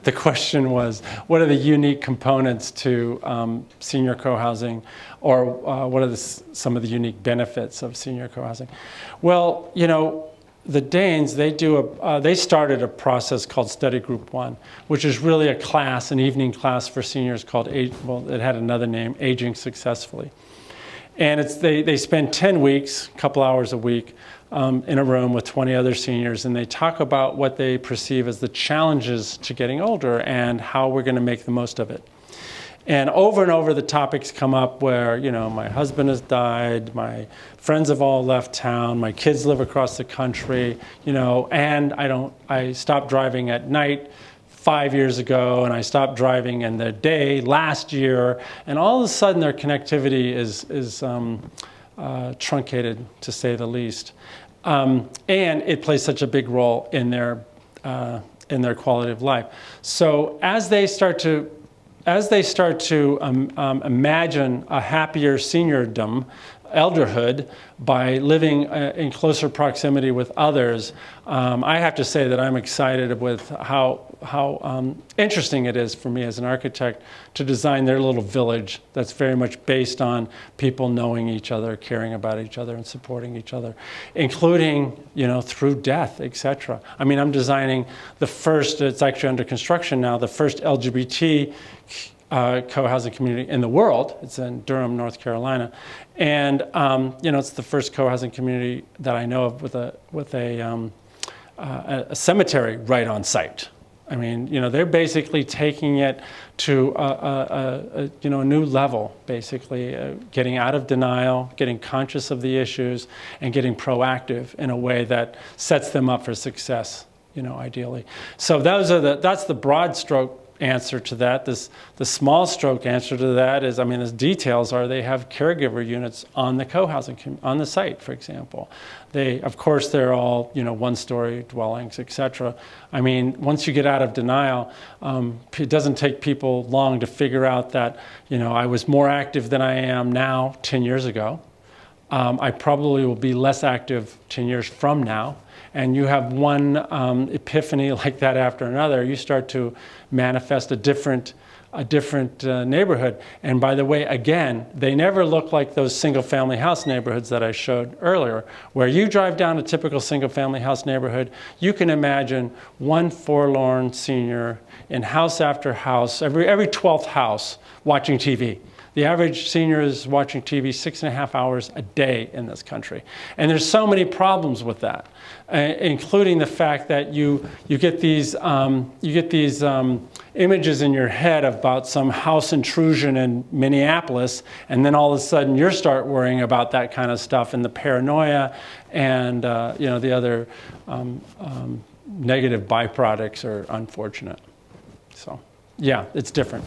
The question was, what are the unique components to senior co-housing, or what are some of the unique benefits of senior co-housing? Well, you know, the Danes, they started a process called Study Group 1, which is really a class, an evening class for seniors called, well, it had another name, Aging Successfully. And they spend 10 weeks, a couple hours a week, in a room with 20 other seniors, and they talk about what they perceive as the challenges to getting older and how we're going to make the most of it. And over the topics come up where, you know, my husband has died, my friends have all left town, my kids live across the country, you know, and I stopped driving at night 5 years ago, and I stopped driving in the day last year, and all of a sudden their connectivity is truncated, to say the least. And it plays such a big role in their quality of life. So as they start to imagine a happier seniordom, elderhood, by living in closer proximity with others, I have to say that I'm excited with how interesting it is for me as an architect to design their little village that's very much based on people knowing each other, caring about each other, and supporting each other, including, you know, through death, etc. I mean, I'm designing the first, it's actually under construction now, the first LGBT co-housing community in the world. It's in Durham, North Carolina, and you know, it's the first co-housing community that I know of with a cemetery right on site. I mean, you know, they're basically taking it to a new level, basically getting out of denial, getting conscious of the issues, and getting proactive in a way that sets them up for success, you know, ideally. So that's the broad stroke answer to that. The small stroke answer to that is, I mean, the details are they have caregiver units on the co-housing, on the site, for example. Of course, they're all, you know, one-story dwellings, etc. I mean, once you get out of denial, it doesn't take people long to figure out that, you know, I was more active than I am now 10 years ago. I probably will be less active 10 years from now. And you have one epiphany like that after another, you start to manifest a different neighborhood. And by the way, again, they never look like those single-family house neighborhoods that I showed earlier, where you drive down a typical single-family house neighborhood, you can imagine one forlorn senior in house after house, every 12th house, watching TV. The average senior is watching TV 6.5 hours a day in this country. And there's so many problems with that, including the fact that you get these images in your head about some house intrusion in Minneapolis, and then all of a sudden you start worrying about that kind of stuff, and the paranoia and you know, the other negative byproducts are unfortunate. So yeah, it's different.